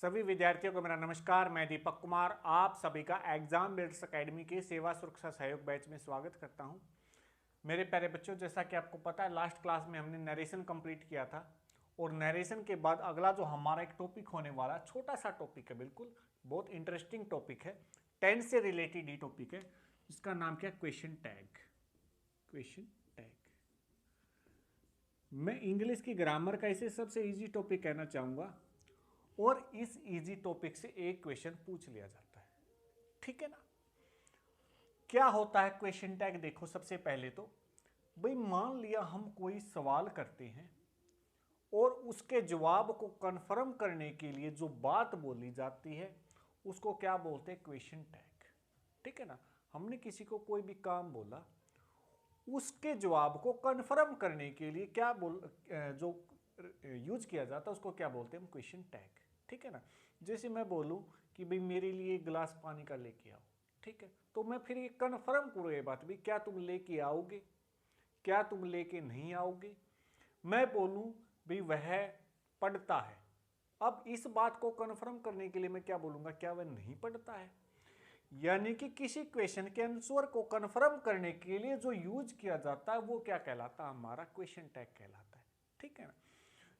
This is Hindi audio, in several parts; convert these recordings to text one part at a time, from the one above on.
सभी विद्यार्थियों को मेरा नमस्कार। मैं दीपक कुमार आप सभी का एग्जाम बिल्डर्स एकेडमी के सेवा सुरक्षा सहयोग बैच में स्वागत करता हूं। मेरे प्यारे बच्चों, जैसा कि आपको पता है लास्ट क्लास में हमने नरेशन कंप्लीट किया था और नरेशन के बाद अगला जो हमारा एक टॉपिक होने वाला, छोटा सा टॉपिक है, बिल्कुल बहुत इंटरेस्टिंग टॉपिक है, टेंस से रिलेटेड ही टॉपिक है, जिसका नाम क्या है, क्वेश्चन टैग। क्वेश्चन टैग मैं इंग्लिश की ग्रामर का इसे सबसे इजी टॉपिक कहना चाहूंगा और इस इजी टॉपिक से एक क्वेश्चन पूछ लिया जाता है, ठीक है ना। क्या होता है क्वेश्चन टैग? देखो, सबसे पहले तो भाई मान लिया हम कोई सवाल करते हैं और उसके जवाब को कंफर्म करने के लिए जो बात बोली जाती है उसको क्या बोलते हैं, क्वेश्चन टैग, ठीक है ना। हमने किसी को कोई भी काम बोला, उसके जवाब को कंफर्म करने के लिए क्या जो यूज किया जाता है उसको क्या बोलते हैं हम, क्वेश्चन टैग, ठीक है ना। जैसे मैं बोलूं कि भाई मेरे लिए एक गिलास पानी का लेके आओ, ठीक है, तो मैं फिर ये कंफर्म करूँ ये बात भी, क्या तुम लेके आओगे, क्या तुम लेके नहीं आओगे। मैं बोलूं भाई वह पढ़ता है, अब इस बात को कंफर्म करने के लिए मैं क्या बोलूंगा, क्या वह नहीं पढ़ता है। यानी कि किसी क्वेश्चन के आंसर को कंफर्म करने के लिए जो यूज किया जाता है वो क्या कहलाता है, हमारा क्वेश्चन टैग कहलाता है, ठीक है ना।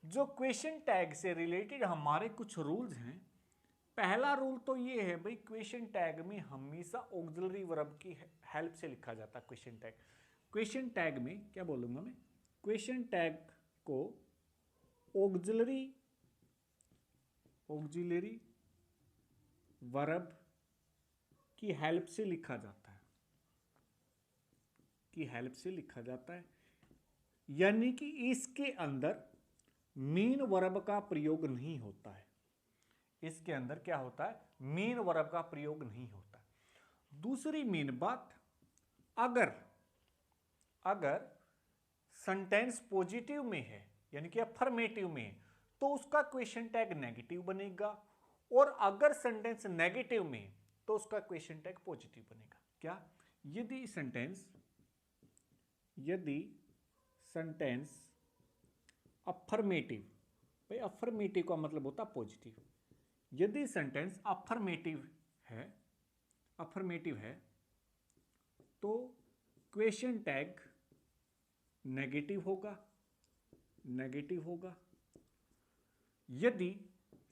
जो क्वेश्चन टैग से रिलेटेड हमारे कुछ रूल्स हैं। पहला रूल तो ये है भाई, क्वेश्चन टैग में हमेशा ऑक्सिलरी वर्ब की हेल्प से लिखा जाता है क्वेश्चन टैग। क्वेश्चन टैग में क्या बोलूंगा मैं, क्वेश्चन टैग को ऑक्सिलरी वर्ब की हेल्प से लिखा जाता है, की हेल्प से लिखा जाता है। यानी कि इसके अंदर मेन वर्ब का प्रयोग नहीं होता है, इसके अंदर क्या होता है, मेन वर्ब का प्रयोग नहीं होता। दूसरी मेन बात, अगर सेंटेंस पॉजिटिव में है यानी कि अफर्मेटिव में है तो उसका क्वेश्चन टैग नेगेटिव बनेगा, और अगर सेंटेंस नेगेटिव में है तो उसका क्वेश्चन टैग पॉजिटिव बनेगा। क्या? यदि सेंटेंस अफर्मेटिव, भाई अफर्मेटिव का मतलब होता पॉजिटिव, यदि सेंटेंस अफर्मेटिव है तो क्वेश्चन टैग नेगेटिव होगा। यदि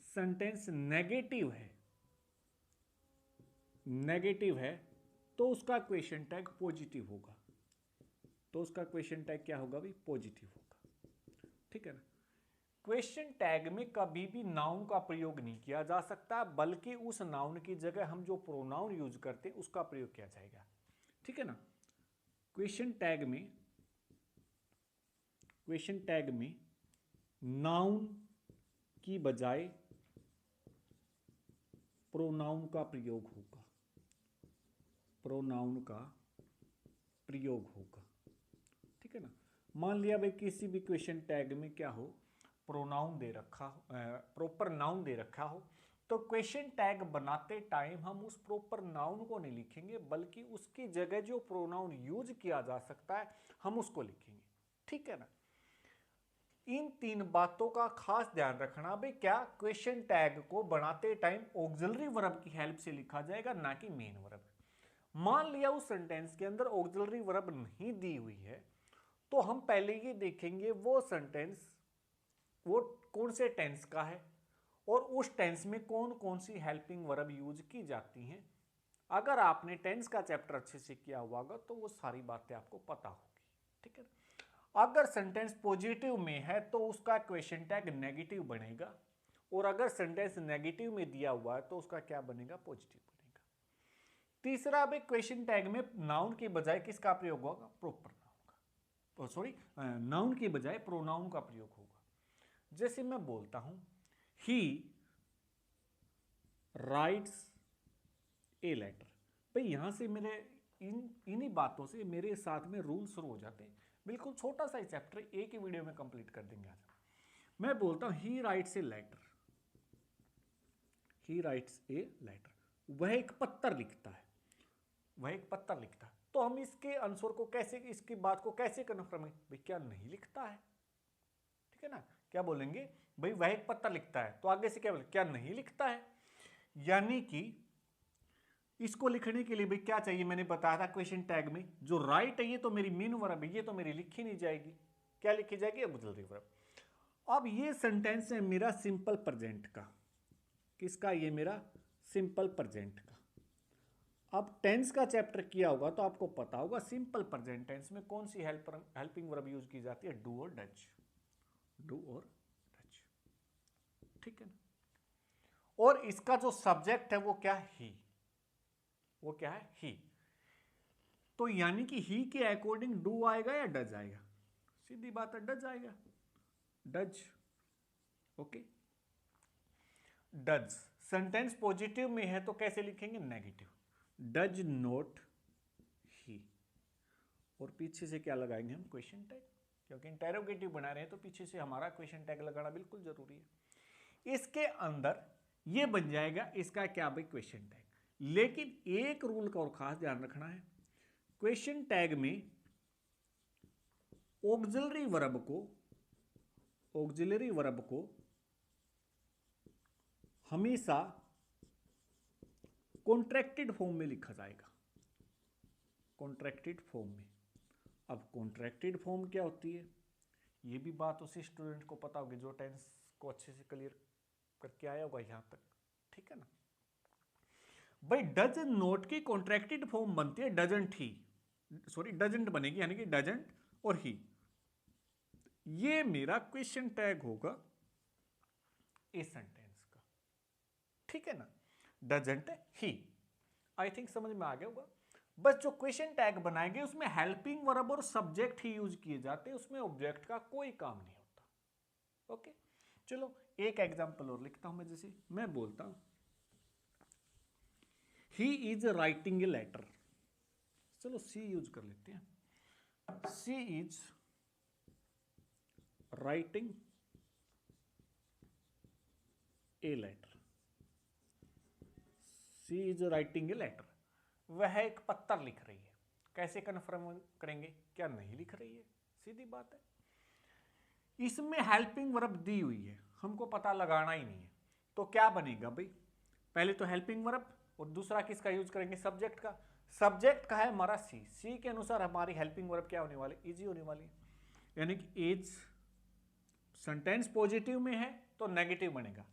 सेंटेंस नेगेटिव है तो उसका क्वेश्चन टैग पॉजिटिव होगा, तो उसका क्वेश्चन टैग क्या होगा भाई, पॉजिटिव होगा, ठीक है ना। क्वेश्चन टैग में कभी भी नाउन का प्रयोग नहीं किया जा सकता, बल्कि उस नाउन की जगह हम जो प्रोनाउन यूज करते हैं उसका प्रयोग किया जाएगा, ठीक है ना। क्वेश्चन टैग में नाउन की बजाय प्रोनाउन का प्रयोग होगा, ठीक है ना। मान लिया भाई किसी भी क्वेश्चन टैग में क्या हो, प्रोनाउन दे रखा हो, प्रॉपर नाउन दे रखा हो, तो क्वेश्चन टैग बनाते टाइम हम उस प्रॉपर नाउन को नहीं लिखेंगे, बल्कि उसकी जगह जो प्रोनाउन यूज किया जा सकता है हम उसको लिखेंगे, ठीक है ना। इन तीन बातों का खास ध्यान रखना भाई, क्या क्वेश्चन टैग को बनाते टाइम ऑक्सिलरी वर्ब की हेल्प से लिखा जाएगा, ना कि मेन वर्ब। मान लिया उस सेंटेंस के अंदर ऑक्सिलरी वर्ब नहीं दी हुई है तो हम पहले ये देखेंगे वो सेंटेंस वो कौन से टेंस का है और उस टेंस में कौन कौन सी हेल्पिंग वर्ब यूज की जाती हैं। अगर आपने टेंस का चैप्टर अच्छे से किया हुआ होगा तो वो सारी बातें आपको पता होगी, ठीक है। अगर सेंटेंस पॉजिटिव में है तो उसका क्वेश्चन टैग नेगेटिव बनेगा, और अगर सेंटेंस नेगेटिव में दिया हुआ है तो उसका क्या बनेगा, पॉजिटिव बनेगा। तीसरा भाई, क्वेश्चन टैग में नाउन की बजाय किसका प्रयोग होगा, प्रॉपर नाउन का, सॉरी नाउन की बजाय प्रोनाउन का प्रयोग होगा। जैसे मैं बोलता हूं ही राइट्स ए लेटर, भाई यहां से मेरे इन्हीं बातों से मेरे साथ में रूल शुरू हो जाते हैं। बिल्कुल छोटा सा चैप्टर एक ही वीडियो में कंप्लीट कर देंगे आज। मैं बोलता हूं ही राइट्स ए लेटर, वह एक पत्र लिखता है, तो हम इसके आंसर को कैसे, इसकी बात को कैसे कन्फर्म है भाई, क्या नहीं लिखता है, ठीक है ना। क्या बोलेंगे भाई वह एक पत्र लिखता है, तो आगे से क्या बोले क्या नहीं लिखता है। यानी कि इसको लिखने के लिए भाई क्या चाहिए, मैंने बताया था क्वेश्चन टैग में, जो राइट है ये तो मेरी मीन वर्ब है, ये तो मेरी लिखी नहीं जाएगी, क्या लिखी जाएगी ऑक्सिलरी वर्ब। अब ये सेंटेंस है मेरा सिंपल प्रेजेंट का, किसका, ये मेरा सिंपल प्रेजेंट का। अब टेंस का चैप्टर किया होगा तो आपको पता होगा सिंपल प्रेजेंट टेंस में कौन सी हेल्पिंग वर्ब यूज की जाती है, डू और डज, डू और डज, ठीक है ना। और इसका जो सब्जेक्ट है वो क्या, ही, वो क्या है, ही। तो यानी कि ही के अकॉर्डिंग डू आएगा या डज आएगा, सीधी बात है डज आएगा, does, okay. Does sentence positive में है तो कैसे लिखेंगे, नेगेटिव, डज नॉट ही, और पीछे से क्या लगाएंगे हम, क्वेश्चन टैग, क्योंकि इंटेरोगेटिव बना रहे हैं तो पीछे से हमारा क्वेश्चन टैग लगाना बिल्कुल जरूरी है। इसके अंदर ये बन जाएगा इसका क्या भाई, क्वेश्चन टैग। लेकिन एक रूल का और खास ध्यान रखना है, क्वेश्चन टैग में ऑक्सिलरी वर्ब को हमेशा कॉन्ट्रैक्टेड फॉर्म में लिखा जाएगा, कॉन्ट्रैक्टेड फॉर्म में। अब कॉन्ट्रैक्टेड फॉर्म क्या होती है, ये भी बात उसी स्टूडेंट को पता होगी जो टेंस को अच्छे से क्लियर करके आया होगा यहां तक, ठीक है ना। भाई डज नॉट की कॉन्ट्रैक्टेड फॉर्म बनती है डजंट ही, सॉरी डजंट बनेगी, यानी कि डजंट और ही। ये मेरा क्वेश्चन टैग होगा इस सेंटेंस का, ठीक है ना, डजंट ही। आई थिंक समझ में आ गया होगा। बस जो क्वेश्चन टैग बनाएंगे उसमें हेल्पिंग वर्ब और सब्जेक्ट ही यूज किए जाते हैं, उसमें ऑब्जेक्ट का कोई काम नहीं होता, ओके। चलो एक एग्जांपल और लिखता हूं मैं, जैसे मैं बोलता हूं he is writing a letter, चलो सी यूज कर लेते हैं, C is writing a letter, C is writing a letter, वह एक पत्र लिख रही है। कैसे कन्फर्म करेंगे, क्या नहीं लिख रही है, सीधी बात है। इसमें हेल्पिंग वर्ब दी हुई है, हमको पता लगाना ही नहीं है, तो क्या बनेगा भाई, पहले तो हेल्पिंग वर्ब और दूसरा किसका यूज करेंगे, सब्जेक्ट का। सब्जेक्ट का है हमारा सी, सी के अनुसार हमारी हेल्पिंग वर्ब क्या होने वाली, इजी होने वाली है। यानी कि इज सेंटेंस पॉजिटिव में है तो नेगेटिव बनेगा,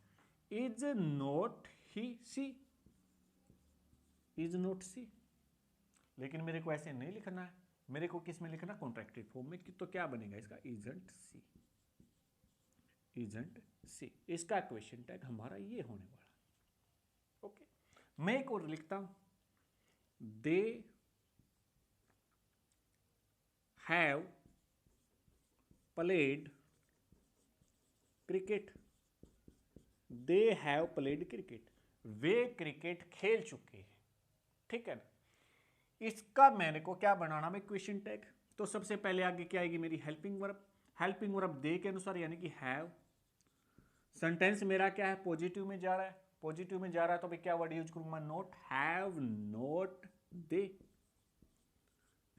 is not he C, is not C. लेकिन मेरे को ऐसे नहीं लिखना है, मेरे को किस में लिखना, कॉन्ट्रैक्टेड फॉर्म में, तो क्या बनेगा इसका, इजंट सी, इजंट सी। इसका क्वेश्चन टैग हमारा ये होने वाला, ओके। मैं एक और लिखता हूं, they have played cricket, they have played cricket, way cricket खेल चुके हैं, ठीक है ना। इसका मैंने को क्या बनाना है, क्वेश्चन टैग। तो सबसे पहले आगे क्या आएगी मेरी, हेल्पिंग वर्ब, हेल्पिंग वर्ब दे के अनुसार यानी कि हैव। सेंटेंस मेरा क्या है, पॉजिटिव में जा रहा है, पॉजिटिव में जा रहा है तो भाई क्या वर्ड यूज करूंगा, not, have not they,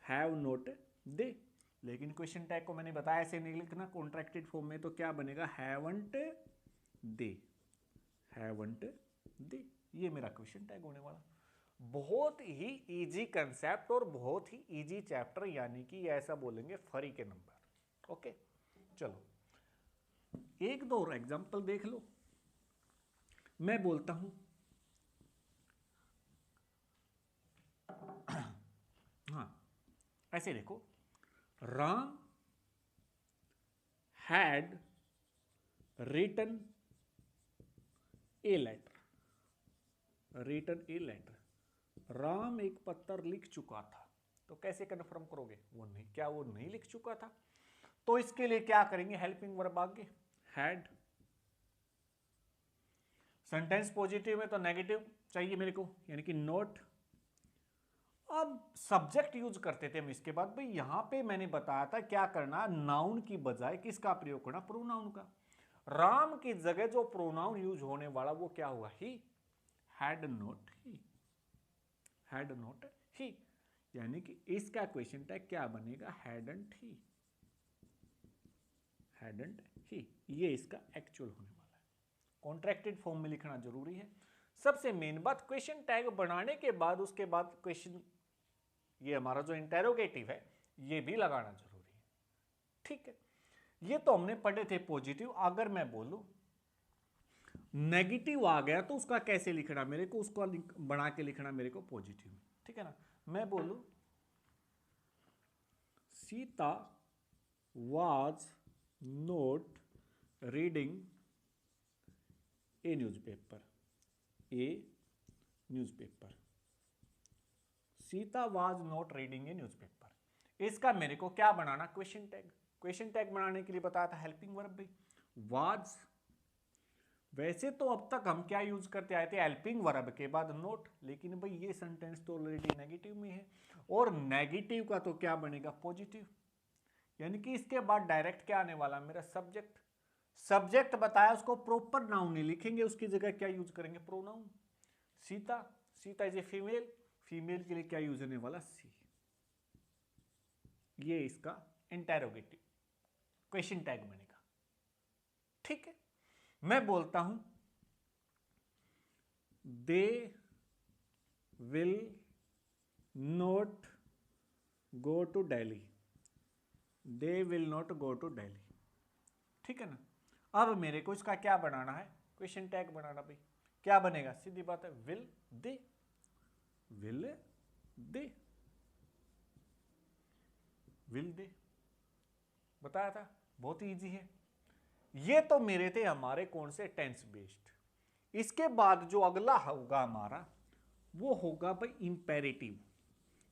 have not they. लेकिन क्वेश्चन टैग को मैंने बताया ऐसे नहीं लिखना कॉन्ट्रैक्टेड फॉर्म में, तो क्या बनेगा, हैवंट दे, हैवंट दे। ये मेरा क्वेश्चन टैग होने वाला। बहुत ही इजी कंसेप्ट और बहुत ही इजी चैप्टर, यानी कि ऐसा बोलेंगे फरी के नंबर, ओके। चलो एक दो और एग्जांपल देख लो। मैं बोलता हूं हाँ, ऐसे देखो, Ram had written a letter, written a letter, Ram एक पत्र लिख चुका था। तो कैसे कन्फर्म करोगे, वो नहीं, क्या वो नहीं लिख चुका था, तो इसके लिए क्या करेंगे, हेल्पिंग वर्ब आगे हैड। सेंटेंस पॉजिटिव में तो नेगेटिव चाहिए मेरे को, यानी कि नोट। अब सब्जेक्ट यूज करते थे हम इसके बाद, भाई यहां पे मैंने बताया था क्या करना, नाउन की बजाय किसका प्रयोग करना, प्रोनाउन का। राम की जगह जो प्रोनाउन यूज होने वाला वो क्या हुआ, he, had not he, had not he. यानी कि इसका क्वेश्चन टैग क्या बनेगा, हैडंट ही, हैडंट ही, ये इसका एक्चुअल होने वाला है। कॉन्ट्रैक्टेड फॉर्म में लिखना जरूरी है। सबसे मेन बात, क्वेश्चन टैग बनाने के बाद उसके बाद क्वेश्चन, ये हमारा जो इंटेरोगेटिव है ये भी लगाना जरूरी है। ठीक है, ये तो हमने पढ़े थे पॉजिटिव। अगर मैं बोलूं नेगेटिव आ गया तो उसका कैसे लिखना मेरे को, उसको बना के लिखना मेरे को पॉजिटिव। ठीक है ना, मैं बोलूं Sita was not reading a newspaper. A newspaper. Sita was not reading a newspaper. इसका मेरे को क्या बनाना, क्वेश्चन टैग। क्वेश्चन टैग बनाने के लिए बताया था हेल्पिंग वर्ब भी was। वैसे तो अब तक हम क्या यूज करते आए थे, हेल्पिंग वर्ब के बाद नोट, लेकिन भाई ये सेंटेंस तो ऑलरेडी नेगेटिव में है, और नेगेटिव का तो क्या बनेगा, पॉजिटिव। यानी कि इसके बाद डायरेक्ट क्या आने वाला मेरा, सब्जेक्ट। सब्जेक्ट बताया, उसको प्रॉपर नाउन नहीं लिखेंगे, उसकी जगह क्या यूज करेंगे, pronoun. Sita, Sita is a female, female के लिए क्या यूज होने वाला, सी। ये इसका इंटेरोगेटिव क्वेश्चन टैग बनेगा। ठीक है, मैं बोलता हूं they will not go to Delhi. They will not go to Delhi. ठीक है ना, अब मेरे को इसका क्या बनाना है, क्वेश्चन टैग बनाना। भाई क्या बनेगा, सीधी बात है, will they. Will they, will they, बताया था, बहुत इजी है। ये तो मेरे थे हमारे कौन से, टेंस बेस्ड। इसके बाद जो अगला होगा हमारा, वो होगा भाई इंपेरेटिव।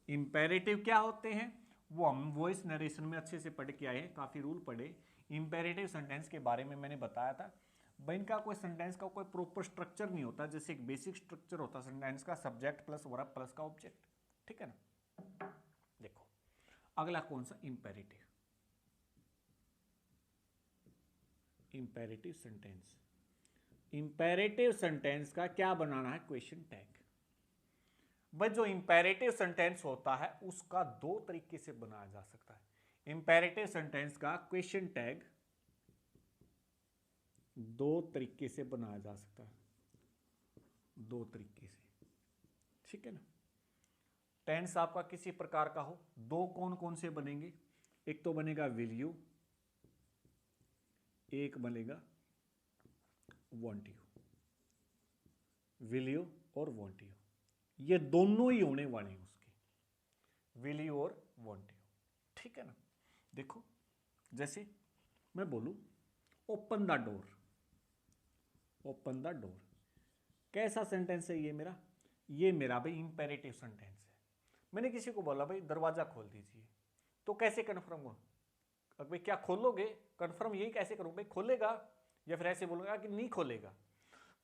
इंपेरेटिव क्या होते हैं, वो हम वॉइस नरेशन में अच्छे से पढ़ के आए हैं, काफी रूल पढ़े। इंपेरेटिव सेंटेंस के बारे में मैंने बताया था भाई, इनका कोई सेंटेंस का कोई प्रॉपर स्ट्रक्चर नहीं होता, जैसे एक बेसिक स्ट्रक्चर होता सेंटेंस का, सब्जेक्ट प्लस वर्ब प्लस का ऑब्जेक्ट। ठीक है ना, देखो अगला कौन सा, imperative. Imperative sentence, imperative sentence का क्या बनाना है, क्वेश्चन टैग। भाई जो इंपेरेटिव सेंटेंस होता है उसका दो तरीके से बनाया जा सकता है। इंपेरेटिव सेंटेंस का क्वेश्चन टैग दो तरीके से बनाया जा सकता है, दो तरीके से। ठीक है ना, टेंस आपका किसी प्रकार का हो, दो कौन कौन से बनेंगे, एक तो बनेगा विल यू, एक बनेगा वांट यू। विल यू और वांट यू, ये दोनों ही होने वाले हैं उसके, विल यू और वांट यू। ठीक है ना, देखो जैसे मैं बोलूं open the door, open the door, कैसा सेंटेंस है ये मेरा, ये मेरा भाई इंपेरेटिव सेंटेंस है। मैंने किसी को बोला भाई दरवाजा खोल दीजिए, तो कैसे कन्फर्म हो, भाई क्या खोलोगे, कन्फर्म यही कैसे करूं, भाई खोलेगा, या फिर ऐसे बोलूंगा कि नहीं खोलेगा।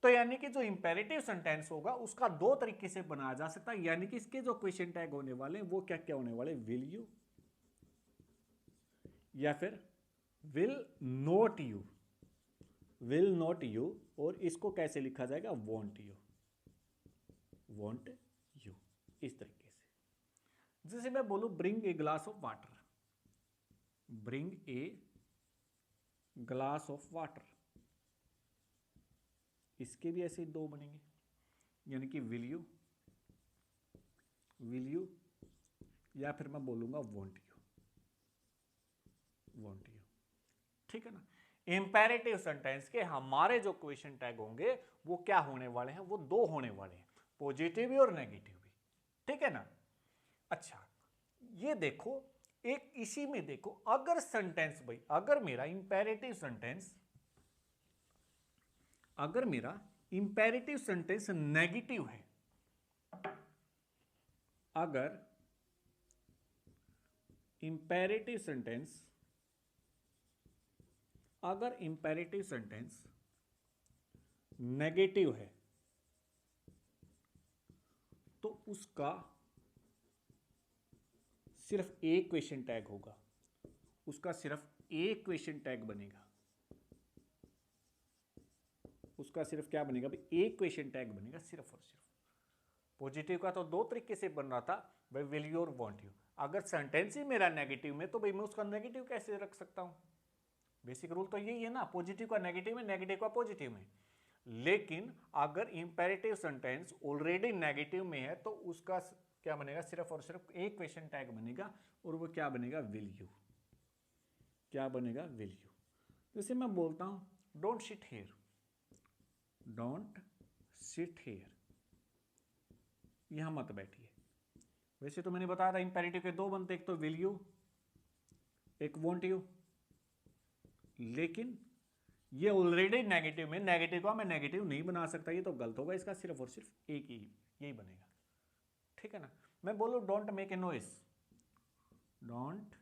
तो यानी कि जो इंपेरेटिव सेंटेंस होगा उसका दो तरीके से बनाया जा सकता है, यानी कि इसके जो क्वेश्चन टैग होने वाले हैं वो क्या क्या होने वाले, विल यू या फिर will not you, will not you, और इसको कैसे लिखा जाएगा, वॉन्ट यू, वॉन्ट यू, इस तरीके से। जैसे मैं बोलूं bring a glass of water, bring a glass of water, इसके भी ऐसे दो बनेंगे, यानी कि विल यू या फिर मैं बोलूंगा वॉन्ट यू, वॉन्ट यू। ठीक है ना, इंपेरेटिव सेंटेंस के हमारे जो क्वेश्चन टैग होंगे वो क्या होने वाले हैं, वो दो होने वाले हैं, पॉजिटिव भी और नेगेटिव भी। ठीक है ना, अच्छा ये देखो, एक इसी में देखो, अगर सेंटेंस भाई, अगर मेरा इंपेरेटिव सेंटेंस, अगर मेरा इंपेरेटिव सेंटेंस नेगेटिव है, अगर इंपेरेटिव सेंटेंस, अगर इंपेरेटिव सेंटेंस नेगेटिव है तो उसका सिर्फ एक क्वेश्चन टैग होगा, उसका सिर्फ एक क्वेश्चन टैग बनेगा, उसका सिर्फ क्या बनेगा भाई, एक क्वेश्चन टैग बनेगा सिर्फ और सिर्फ। पॉजिटिव का तो दो तरीके से बन रहा था भाई, विल यू और वांट यू। अगर सेंटेंस ही मेरा नेगेटिव में तो भाई मैं उसका नेगेटिव कैसे रख सकता हूं, बेसिक रूल तो यही है ना, पॉजिटिव का नेगेटिव में, नेगेटिव का पॉजिटिव में। लेकिन अगर इंपेरेटिव सेंटेंस ऑलरेडी नेगेटिव में है तो उसका क्या बनेगा, सिर्फ और सिर्फ एक क्वेश्चन टैग बनेगा, और वो क्या बनेगा, विल यू। क्या बनेगा, विल यू। जैसे मैं बोलता हूं don't sit here, don't sit here, यहां मत बैठिए। वैसे तो मैंने बताया था इंपेरेटिव के दो बनते, एक तो विल यू, एक वॉन्ट यू। लेकिन ये ऑलरेडी नेगेटिव में, नेगेटिव का मैं नेगेटिव नहीं बना सकता, ये तो गलत होगा। इसका सिर्फ और सिर्फ एक ही यही बनेगा, ठीक है ना। मैं बोलूं don't make a noise, don't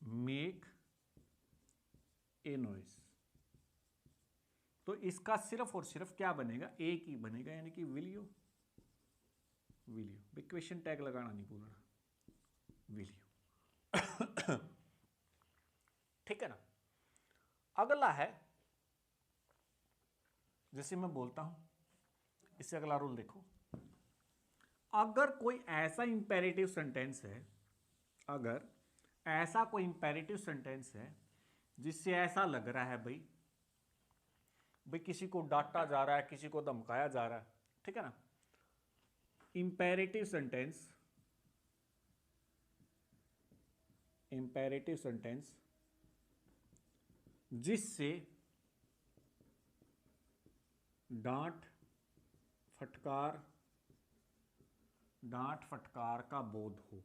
make a noise, तो इसका सिर्फ और सिर्फ क्या बनेगा, एक ही बनेगा, यानी कि will you. Will you, question tag लगाना नहीं भूलना, विल यू। ठीक है ना। अगला है, जैसे मैं बोलता हूं, इससे अगला रूल देखो। अगर कोई ऐसा इंपेरेटिव सेंटेंस है, अगर ऐसा कोई इंपेरेटिव सेंटेंस है जिससे ऐसा लग रहा है भाई किसी को डांटा जा रहा है, किसी को धमकाया जा रहा है, ठीक है ना। इंपेरेटिव सेंटेंस, इंपेरेटिव सेंटेंस जिससे डांट फटकार का बोध हो,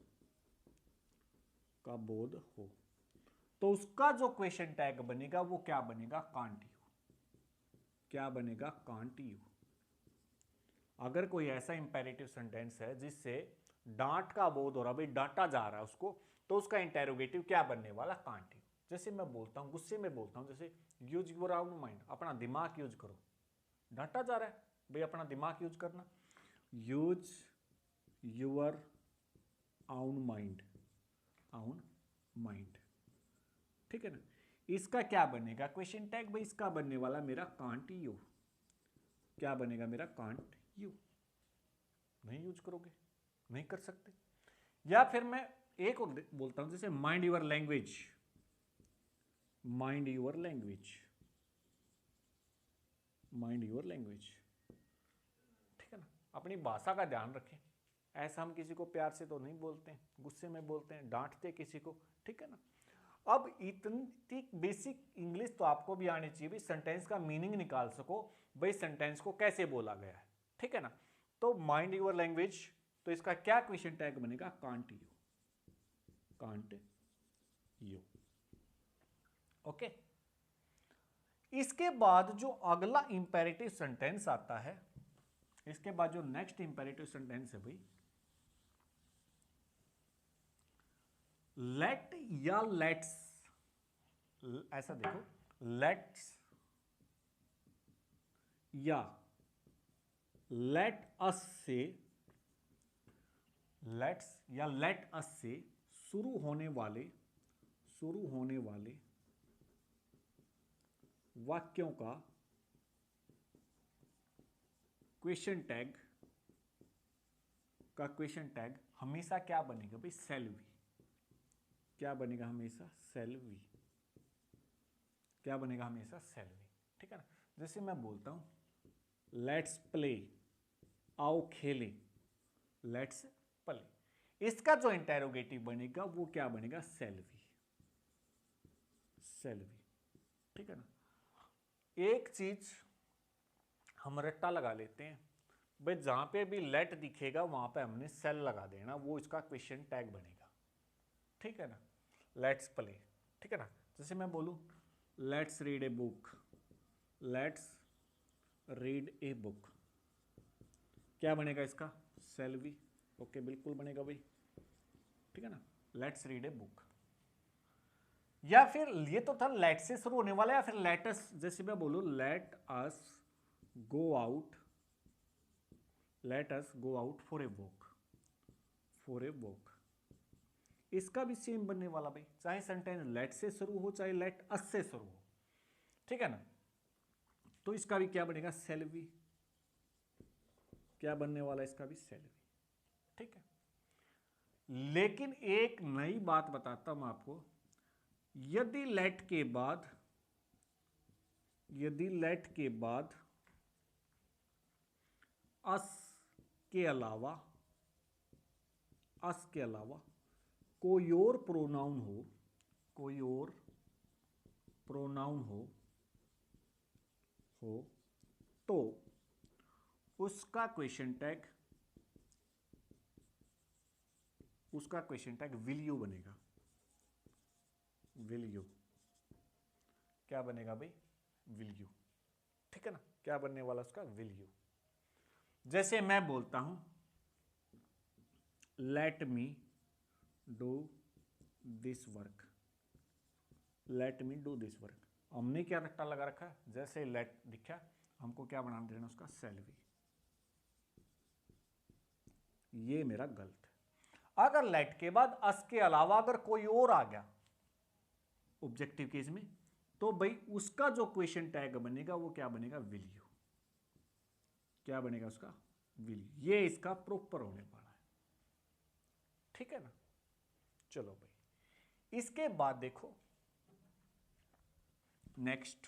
तो उसका जो क्वेश्चन टैग बनेगा वो क्या बनेगा, कांट यू। क्या बनेगा, कांट यू। अगर कोई ऐसा इंपेरेटिव सेंटेंस है जिससे डांट का बोध हो रहा, भाई डांटा जा रहा है उसको, तो उसका इंटेरोगेटिव क्या बनने वाला, कांट यू। जैसे मैं बोलता हूं, गुस्से में बोलता हूं, जैसे यूज योर ओन माइंड, अपना दिमाग यूज करो। डांटा जा रहा है भाई, अपना दिमाग यूज करना, यूज योर ओन माइंड, ठीक है ना। इसका क्या बनेगा क्वेश्चन टैग, भाई इसका बनने वाला मेरा कांट यू। क्या बनेगा मेरा, कांट यू। नहीं यूज करोगे, नहीं कर सकते। या फिर मैं एक और बोलता हूं, जैसे mind your language, mind your language, mind your language, ठीक है ना। अपनी भाषा का ध्यान रखें। ऐसा हम किसी को प्यार से तो नहीं बोलते हैं, गुस्से में बोलते हैं, डांटते किसी को, ठीक है ना। अब इतनी बेसिक इंग्लिश तो आपको भी आनी चाहिए, भाई सेंटेंस का मीनिंग निकाल सको, भाई सेंटेंस को कैसे बोला गया है, ठीक है ना। तो माइंड योर लैंग्वेज, तो इसका क्या क्वेश्चन टैग बनेगा, can't you, can't you. Okay. इसके बाद जो अगला इंपेरेटिव सेंटेंस आता है, इसके बाद जो नेक्स्ट इंपेरेटिव सेंटेंस है भाई, लेट या लेट्स, ऐसा देखो, लेट्स या लेट अस से, लेट्स या लेट अस से शुरू होने वाले वाक्यों का क्वेश्चन टैग हमेशा क्या बनेगा भाई, सेल वी। क्या बनेगा हमेशा, सेल वी। क्या बनेगा हमेशा, सेल वी, ठीक है ना। जैसे मैं बोलता हूं लेट्स प्ले, आओ खेलें, लेट्स प्ले, इसका जो इंटेरोगेटिव बनेगा वो क्या बनेगा, सेल वी, सेल वी, ठीक है ना। एक चीज हम रट्टा लगा लेते हैं भाई, जहां पे भी लेट दिखेगा वहां पे हमने सेल लगा देना, वो इसका क्वेश्चन टैग बनेगा, ठीक है ना। लेट्स प्ले, ठीक है ना। जैसे मैं बोलूं let's read a book, let's read a book, क्या बनेगा इसका, सेल वी। ओके, बिल्कुल बनेगा भाई, ठीक है ना। Let's read a book. या फिर ये तो था लेट से शुरू होने वाला, या फिर लेट अस, जैसे मैं बोलूं let us go out, let us go out for a walk, for a walk, इसका भी सेम बनने वाला भाई, चाहे सेंटेंस लेट से शुरू हो चाहे लेट अस से शुरू हो, ठीक है ना। तो इसका भी क्या बनेगा, सेल वी। क्या बनने वाला इसका भी, सेल वी, ठीक है। लेकिन एक नई बात बताता हूं आपको, यदि लेट के बाद यदि लेट के बाद अस के अलावा कोई और प्रोनाउन हो तो उसका क्वेश्चन टैग विल यू बनेगा। विल यू क्या बनेगा भाई? Will you. ठीक है ना, क्या बनने वाला उसका? Will you. जैसे मैं बोलता हूं let me do this work, let me do this work, हमने क्या रट्टा लगा रखा है? जैसे लेट दिखा हमको क्या बना देना उसका? Shall be. ये मेरा गलत है। अगर लेट के बाद अस के अलावा अगर कोई और आ गया ऑब्जेक्टिव केस में, तो भाई उसका जो क्वेश्चन टैग बनेगा वो क्या बनेगा? Will you. क्या बनेगा उसका? Will you. ये इसका प्रॉपर होने वाला है। ठीक है ना। चलो भाई, इसके बाद देखो नेक्स्ट,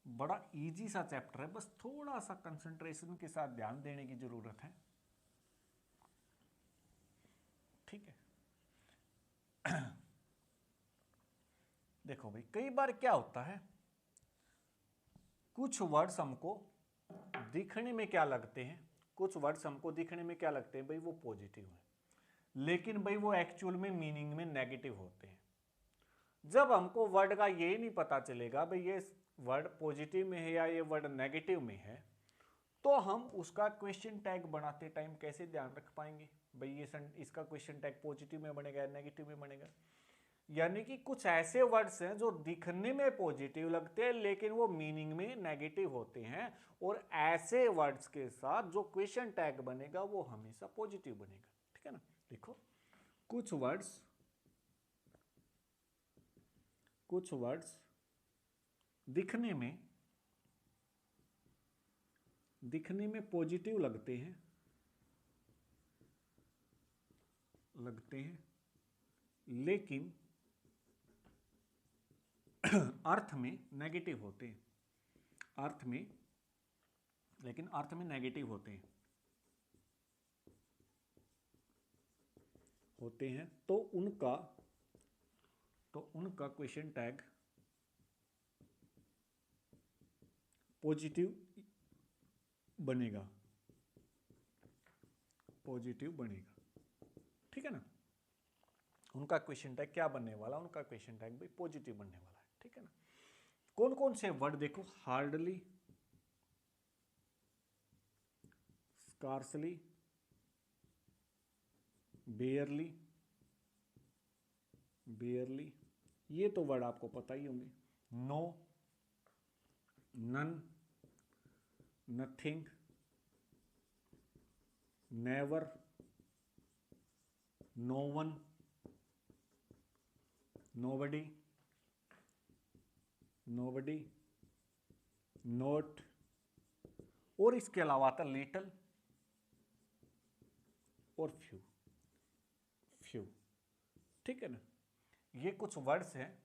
बड़ा इजी सा चैप्टर है, बस थोड़ा सा कंसंट्रेशन के साथ ध्यान देने की जरूरत है। ठीक है। देखो भाई, कई बार क्या होता है, कुछ वर्ड्स हमको दिखने में क्या लगते हैं, भाई वो पॉजिटिव है, लेकिन भाई वो एक्चुअल में मीनिंग में नेगेटिव होते हैं। जब हमको वर्ड का ये नहीं पता चलेगा भाई ये वर्ड पॉजिटिव में है या ये वर्ड नेगेटिव में है, तो हम उसका क्वेश्चन टैग बनाते टाइम कैसे ध्यान रख पाएंगे भाई ये इसका क्वेश्चन टैग पॉजिटिव में बनेगा या नेगेटिव में बनेगा? यानी कि कुछ ऐसे वर्ड्स हैं जो दिखने में पॉजिटिव लगते हैं लेकिन वो मीनिंग में नेगेटिव होते हैं, और ऐसे वर्ड्स के साथ जो क्वेश्चन टैग बनेगा वो हमेशा पॉजिटिव बनेगा। ठीक है ना। देखो कुछ वर्ड्स दिखने में पॉजिटिव लगते हैं लेकिन अर्थ में नेगेटिव होते हैं, अर्थ में नेगेटिव होते हैं, तो उनका क्वेश्चन टैग पॉजिटिव बनेगा। ठीक है ना। उनका क्वेश्चन टैग क्या बनने वाला? उनका क्वेश्चन टैग भी पॉजिटिव बनने वाला है। ठीक है ना। कौन कौन से वर्ड देखो, हार्डली, स्कार्सली, बेयरली, ये तो वर्ड आपको पता ही होंगे। No, none, nothing, never, no one, nobody, not, और इसके अलावा आता लिटल और फ्यू। ठीक है ना। ये कुछ वर्ड्स हैं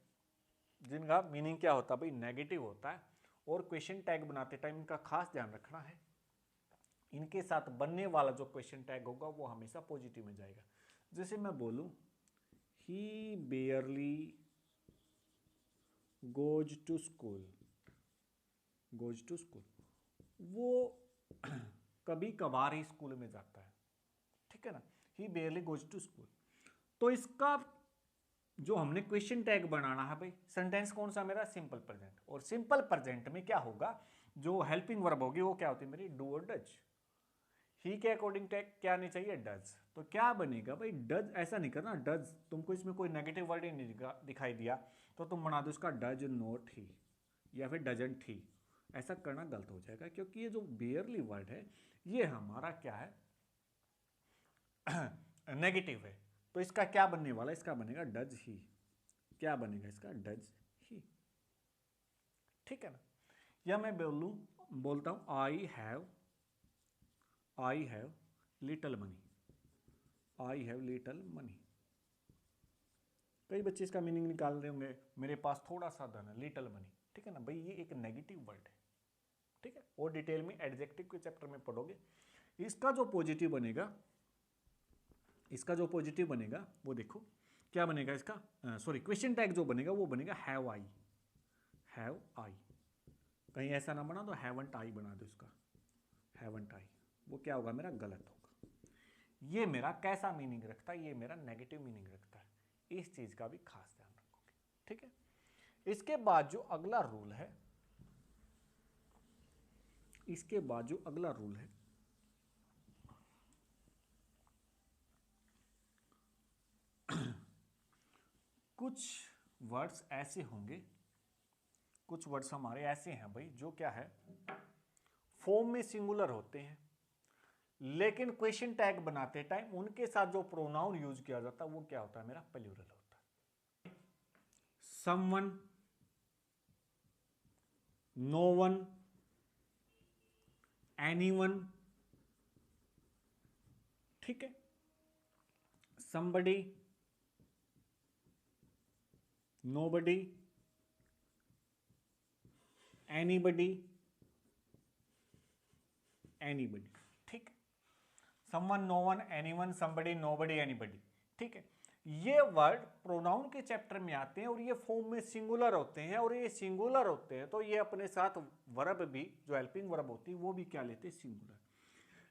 जिनका मीनिंग क्या होता है भाई? नेगेटिव होता है, और क्वेश्चन टैग बनाते टाइम इनका खास ध्यान रखना है। इनके साथ बनने वाला जो क्वेश्चन टैग होगा वो हमेशा पॉजिटिव में जाएगा। जैसे मैं बोलूं he barely goes to school, वो कभी कभार ही स्कूल में जाता है। ठीक है ना। he barely goes to school। तो इसका जो हमने क्वेश्चन टैग बनाना है भाई, सेंटेंस कौन सा मेरा? Simple present. और सिंपल प्रेजेंट में क्या होगा, जो हेल्पिंग वर्ब होगी वो क्या होती है मेरी? डू और डज। ही के अकॉर्डिंग टैग क्या नहीं चाहिए? डज। तो क्या बनेगा भाई? डज। ऐसा नहीं करना, डज तुमको इसमें कोई नेगेटिव वर्ड ही नहीं दिखाई दिया तो तुम बना दो इसका डज नॉट ही या फिर डजंट ही। ऐसा करना गलत हो जाएगा, क्योंकि ये जो बेयरली वर्ड है ये हमारा क्या है? नेगेटिव है। तो इसका क्या बनने वाला? इसका बनेगा डज ही। क्या बनेगा इसका? Does he. ठीक है ना। या मैं बोलता हूं आई हैव लिटल मनी, कई बच्चे इसका मीनिंग निकाल रहे होंगे, मेरे पास थोड़ा सा धन है, लिटिल मनी, ठीक है ना भाई, ये एक नेगेटिव वर्ड है, ठीक है। और डिटेल में एडजेक्टिव के चैप्टर में पढ़ोगे। इसका जो पॉजिटिव बनेगा, इसका जो पॉजिटिव बनेगा वो देखो क्या बनेगा इसका, सॉरी क्वेश्चन टैग जो बनेगा वो बनेगा हैव आई, हैव आई। कहीं ऐसा ना बना तो हैवंट आई बना दो इसका, हैवंट आई, वो क्या होगा मेरा गलत होगा। ये मेरा कैसा मीनिंग रखता है, ये मेरा नेगेटिव मीनिंग रखता है, इस चीज का भी खास ध्यान रखोगे, ठीक है। इसके बाद जो अगला रूल है, इसके बाद जो अगला रूल है, कुछ वर्ड्स ऐसे होंगे, कुछ वर्ड्स हमारे ऐसे हैं भाई जो क्या है फॉर्म में सिंगुलर होते हैं, लेकिन क्वेश्चन टैग बनाते टाइम उनके साथ जो प्रोनाउन यूज किया जाता है वो क्या होता है मेरा प्लूरल होता है। समवन, नो वन, एनीवन, ठीक है, somebody, nobody, anybody, anybody, ठीक है। someone, no one, anyone, somebody, nobody, anybody, ठीक है। ये वर्ड प्रोनाउन के चैप्टर में आते हैं और ये फॉर्म में सिंगुलर होते हैं, और ये सिंगुलर होते हैं तो ये अपने साथ वर्ब भी, जो हेल्पिंग वर्ब होती है वो भी क्या लेते हैं सिंगुलर।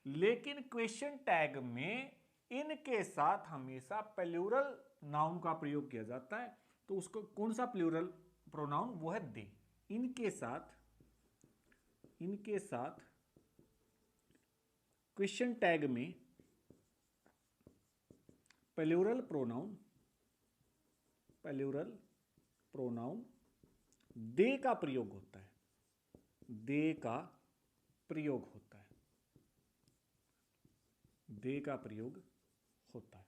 लेकिन क्वेश्चन टैग में इनके साथ हमेशा प्लूरल नाउन का प्रयोग किया जाता है, तो उसको कौन सा प्लूरल प्रोनाउन, वो है दे। इनके साथ क्वेश्चन टैग में प्लूरल प्रोनाउन दे का प्रयोग होता है, दे का प्रयोग होता है, दे का प्रयोग होता है,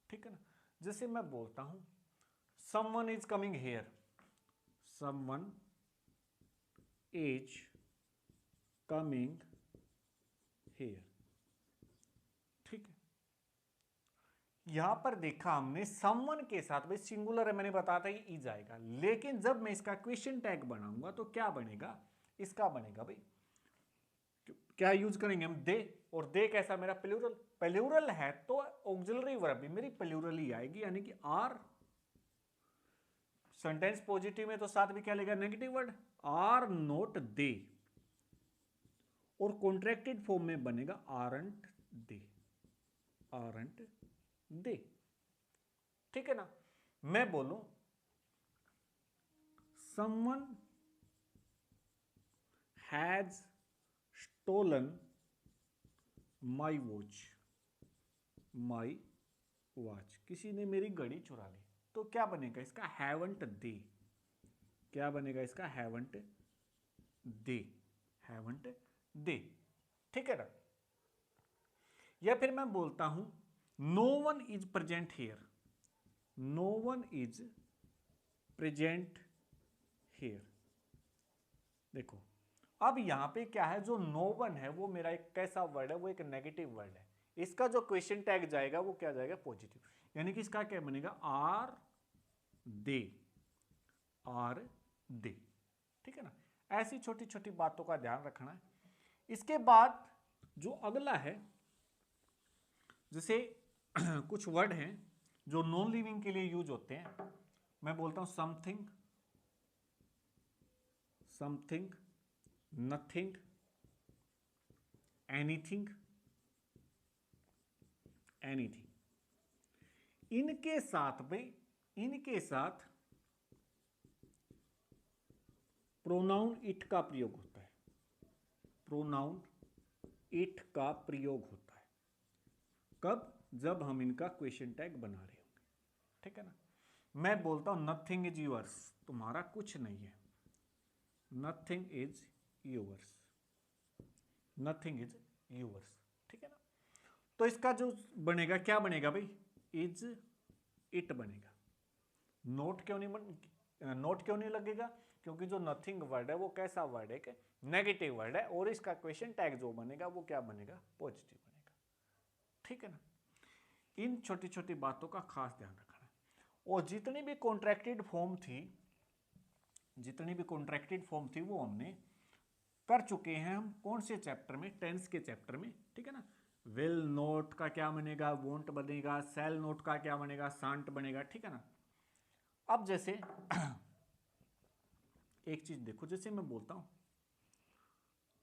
ठीक है ना। जैसे मैं बोलता हूं someone is coming here, someone is coming here, ठीक है। यहां पर देखा हमने someone के साथ, भाई सिंगुलर है मैंने बताया था ये इज आएगा, लेकिन जब मैं इसका क्वेश्चन टैग बनाऊंगा तो क्या बनेगा, इसका बनेगा भाई, क्या यूज करेंगे हम, दे। और दे कैसा मेरा प्लूरल है तो ऑक्सिलरी वर्ब भी मेरी प्लूरल ही आएगी, यानी कि आर। सेंटेंस पॉजिटिव में तो साथ भी क्या लेगा negative word, are not they, और कॉन्ट्रैक्टेड फॉर्म में बनेगा आरंट दे, आरंट दे, ठीक है ना। मैं बोलूं someone has stolen my watch, किसी ने मेरी घड़ी चुरा ली, तो क्या बनेगा इसका हैवंट दे, क्या बनेगा इसका हैवंट दे, हैवंट दे, ठीक है ना। या फिर मैं बोलता हूं no one is present here, no one is present here. देखो अब यहां पे क्या है, जो नो वन है वो मेरा एक कैसा वर्ड है, वो एक नेगेटिव वर्ड है, इसका जो क्वेश्चन टैग जाएगा वो क्या जाएगा पॉजिटिव, यानी कि इसका क्या बनेगा आर दे, आर दे, ठीक है ना। ऐसी छोटी छोटी बातों का ध्यान रखना है। इसके बाद जो अगला है, जैसे कुछ वर्ड हैं जो नॉन लिविंग के लिए यूज होते हैं, मैं बोलता हूं something, something, nothing, anything, anything. इनके साथ भाई, इनके साथ प्रोनाउन इट का प्रयोग होता है, प्रोनाउन इट का प्रयोग होता है, कब, जब हम इनका क्वेश्चन टैग बना रहे होंगे, ठीक है ना। मैं बोलता हूं नथिंग इज यूअर्स, तुम्हारा कुछ नहीं है, nothing is yours, nothing is yours, ठीक है ना। तो इसका जो बनेगा क्या बनेगा भाई, इज इट बनेगा। नोट क्यों नहीं लगेगा, क्योंकि जो नथिंग वर्ड है वो कैसा वर्ड है कि नेगेटिव वर्ड है, और इसका क्वेश्चन टैग जो बनेगा वो क्या बनेगा पॉजिटिव बनेगा, ठीक है ना। इन छोटी छोटी बातों का खास ध्यान रखना है। और जितनी भी कॉन्ट्रैक्टेड फॉर्म थी वो हमने कर चुके हैं हम कौन से चैप्टर में, टेंस के चैप्टर में, ठीक है ना। विल नोट का क्या बनेगा, वोंट बनेगा, सेल नोट का क्या बनेगा, शांट बनेगा, ठीक है ना। अब जैसे एक चीज देखो, जैसे मैं बोलता हूं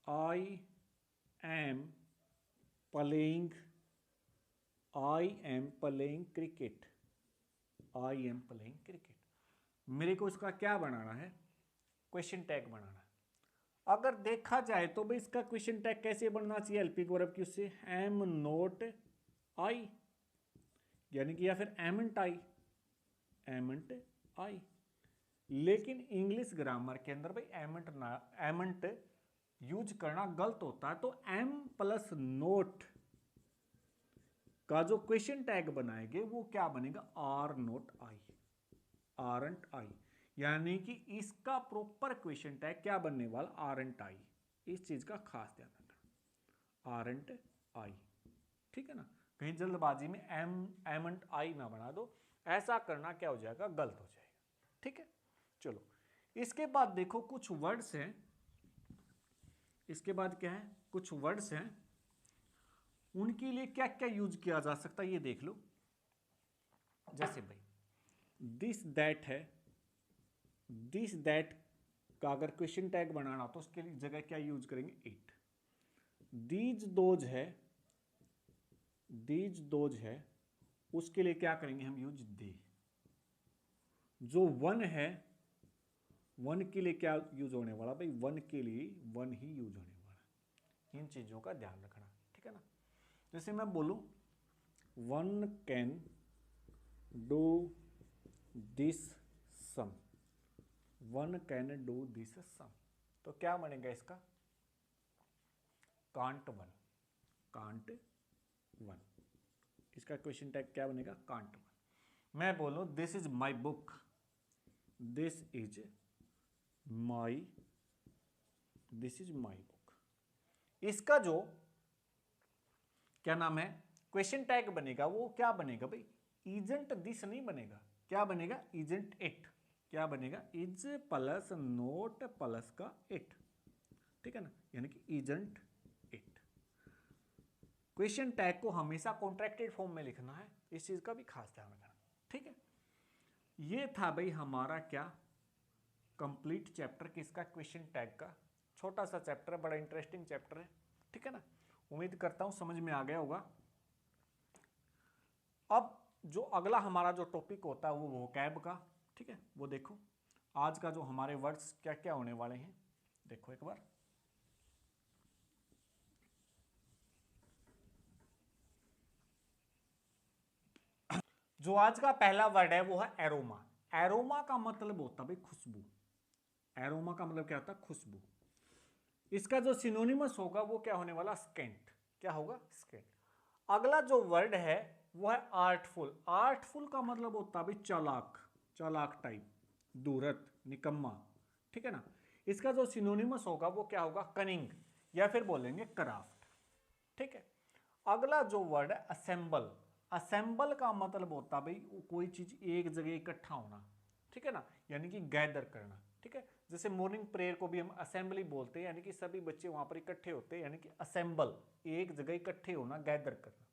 I am playing cricket, I am playing cricket, मेरे को इसका क्या बनाना है, क्वेश्चन टैग बनाना है। अगर देखा जाए तो भाई इसका क्वेश्चन टैग कैसे बनना चाहिए, हेल्पिंग वर्ब की उससे, एम नोट आई, यानी कि या फिर एमंट आई। लेकिन इंग्लिश ग्रामर के अंदर भाई एमंट यूज करना गलत होता है, तो एम प्लस नोट का जो क्वेश्चन टैग बनाएंगे वो क्या बनेगा, आर नोट आई, आरंट आई, यानी कि इसका प्रॉपर क्वेश्चन टैग क्या बनने वाला, आरंट आई। इस चीज का खास ध्यान रखना, आरंट आई, ठीक है ना। कहीं जल्दबाजी में एमंट आई ना बना दो, ऐसा करना क्या हो जाएगा, गलत हो जाएगा, ठीक है। चलो इसके बाद देखो कुछ वर्ड्स हैं, इसके बाद क्या है, कुछ वर्ड्स हैं, उनके लिए क्या क्या यूज किया जा सकता है ये देख लो। जैसे भाई दिस दैट है, दिस दैट का अगर क्वेश्चन टैग बनाना तो उसके लिए जगह क्या यूज करेंगे, इट। दीज दोज है, उसके लिए क्या करेंगे हम, यूज दे। जो वन है, वन के लिए क्या यूज होने वाला भाई, वन के लिए वन ही यूज होने वाला। इन चीजों का ध्यान रखना, ठीक है ना। जैसे मैं बोलूं one can do this sum, one can do this sum, तो क्या बनेगा इसका, कांट वन। इसका क्वेश्चन टैग क्या बनेगा, कांट वन। मैं बोलूं this is my book, this is my book, इसका जो क्या नाम है क्वेश्चन टैग बनेगा वो क्या बनेगा भाई, इजेंट दिस नहीं बनेगा, क्या बनेगा, इजेंट इट। क्या बनेगा, इज प्लस नोट प्लस का इट, ठीक है ना, यानी कि इजेंट इट। क्वेश्चन टैग को हमेशा कॉन्ट्रैक्टेड फॉर्म में लिखना है, इस चीज का भी खास ध्यान रखना, ठीक है। ये था भाई हमारा क्या, कंप्लीट चैप्टर किसका, क्वेश्चन टैग का। छोटा सा चैप्टर है, बड़ा इंटरेस्टिंग चैप्टर है, ठीक है ना। उम्मीद करता हूं समझ में आ गया होगा। अब जो अगला हमारा जो टॉपिक होता है वो वोकैब का, ठीक है, वो देखो आज का जो हमारे वर्ड्स क्या क्या होने वाले हैं, देखो एक बार। जो आज का पहला वर्ड है वो है एरोमा। एरोमा का मतलब होता है भाई खुशबू, एरोमा का मतलब क्या होता है, खुशबू। इसका जो सिनोनिमस होगा वो क्या होने वाला, स्केंट। क्या होगा, स्केंट। अगला जो वर्ड है वो है आर्टफुल। आर्टफुल का मतलब होता है भाई चालाक, चालाक टाइप, दूरत, निकम्मा, ठीक है ना। इसका जो सिनोनिमस होगा वो क्या होगा, कनिंग, या फिर बोलेंगे क्राफ्ट, ठीक है। अगला जो वर्ड है असेंबल। असेंबल का मतलब होता है भाई कोई चीज एक जगह इकट्ठा होना, ठीक है ना, यानी कि गैदर करना, ठीक है। जैसे मॉर्निंग प्रेयर को भी हम असेंबली बोलते हैं, यानी कि सभी बच्चे वहां पर इकट्ठे होते हैं, यानी कि असेंबल, एक जगह इकट्ठे होना, गैदर करना।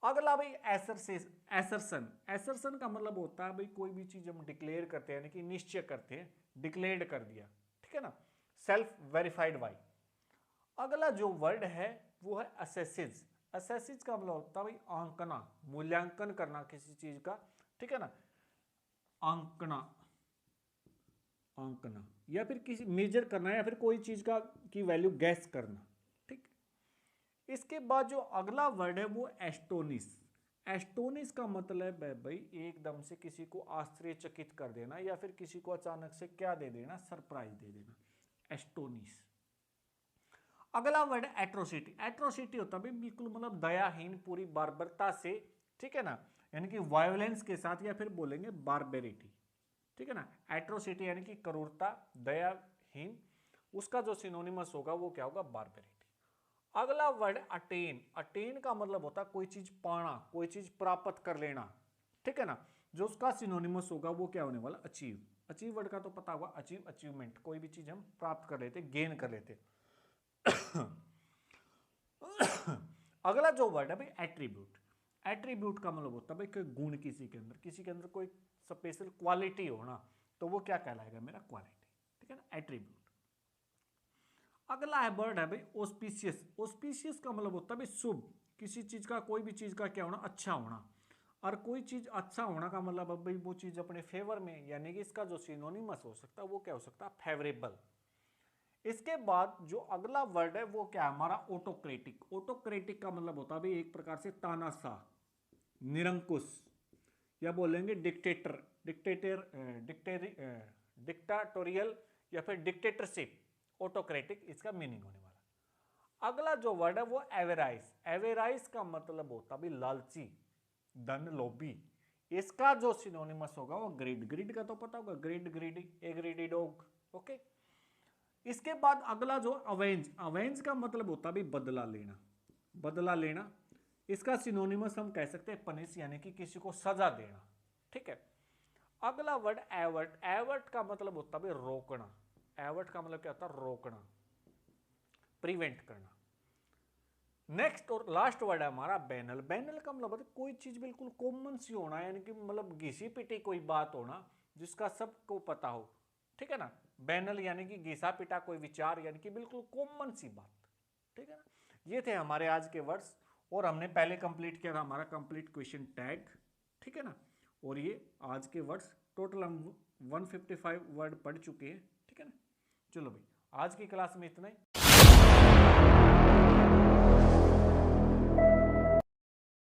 अगला भाई एसरसन। एसरसन का मतलब होता है भाई कोई भी चीज हम डिक्लेयर करते हैं, यानी कि निश्चय करते हैं, डिक्लेयर कर दिया, ठीक है ना, सेल्फ वेरीफाइड बाई। अगला जो वर्ड है वो है असेसिज। असेसिज का मतलब होता है भाई आंकना, मूल्यांकन करना किसी चीज का, ठीक है ना, आंकना, आंकना, या फिर किसी मेजर करना, या फिर कोई चीज का की वैल्यू गैस करना, ठीक। इसके बाद जो अगला वर्ड है वो एस्टोनिस। एस्टोनिस का मतलब है भाई एकदम से किसी को आश्चर्यचकित कर देना, या फिर किसी को अचानक से क्या दे देना, सरप्राइज दे देना, एस्टोनिस। अगला वर्ड है एट्रोसिटी। एट्रोसिटी होता है बिल्कुल मतलब दयाहीन, पूरी बार्बरता से, ठीक है ना, यानी कि वायोलेंस के साथ, या फिर बोलेंगे बार्बेरिटी, ठीक है ना। एट्रोसिटी यानी कि क्रूरता, दयाहीन, उसका जो सिनोनिमस होगा वो क्या होगा, बार्बेरिटी। अगला वर्ड अटेन। अटेन का मतलब होता है कोई चीज पाना, कोई चीज प्राप्त कर लेना, ठीक है ना। जो उसका सिनोनिमस होगा वो क्या होने वाला, अचीव। अचीव वर्ड का तो पता होगा, अचीव अचीवमेंट, कोई भी चीज हम प्राप्त कर लेते, गेन कर लेते। अगला जो वर्ड है भाई एट्रीब्यूट। एट्रीब्यूट का मतलब होता है भाई कोई गुण किसी के अंदर कोई स्पेशल क्वालिटी होना, तो वो क्या कहलाएगा मेरा, क्वालिटी। ठीक है ना, एट्रीब्यूट। अगला है वर्ड है भाई ऑस्पिशियस। ऑस्पिशियस का मतलब होता है भाई शुभ, किसी चीज का, कोई भी चीज का क्या होना, अच्छा होना। और कोई चीज अच्छा होना का मतलब अब भाई वो चीज अपने फेवर में, यानी कि इसका जो सिनोनिमस हो सकता है वो क्या हो सकता है, फेवरेबल। इसके बाद जो अगला वर्ड है वो क्या है हमारा, ऑटोक्रेटिक। ऑटोक्रेटिक का मतलब होता है भाई एक प्रकार से तानाशाह, निरंकुश, या बोलेंगे डिक्टेटर, डिक्टाटोरियल या फिर डिक्टेटरशिप। ऑटोक्रेटिक इसका मीनिंग होने वाला। अगला जो वर्ड है वो एवेराइज। एवेराइज का मतलब होता भी लालची, धन लोभी। इसका जो सिनोनिमस होगा वो ग्रीड। ग्रीड का तो पता होगा, ग्रीड, ग्रीडी, ए ग्रीडी डॉग। ओके। इसके बाद अगला जो अवेंज। अवेंज का मतलब होता भी बदला लेना, बदला लेना। इसका सिनोनिमस हम कह सकते हैं पनिश, यानी कि किसी को सजा देना। ठीक है। अगला वर्ड एवर्ट। एवर्ट का मतलब होता है रोकना। एवर्ट का मतलब क्या होता है, रोकना, प्रिवेंट करना। नेक्स्ट और लास्ट वर्ड है हमारा बैनल। बैनल का मतलब होता है कोई चीज बिल्कुल कॉमन सी होना, यानी कि मतलब घिसी पिटी कोई बात होना जिसका सबको पता हो। ठीक है ना, बैनल यानी कि घिसा पिटा कोई विचार, यानी कि बिल्कुल कॉमन सी बात। ठीक है ना, ये थे हमारे आज के वर्ड्स। और हमने पहले कंप्लीट किया था हमारा कंप्लीट क्वेश्चन टैग। ठीक है ना, और ये आज के वर्ड्स टोटल हम 155 वर्ड पढ़ चुके हैं। ठीक है ना, चलो भाई आज की क्लास में इतना ही।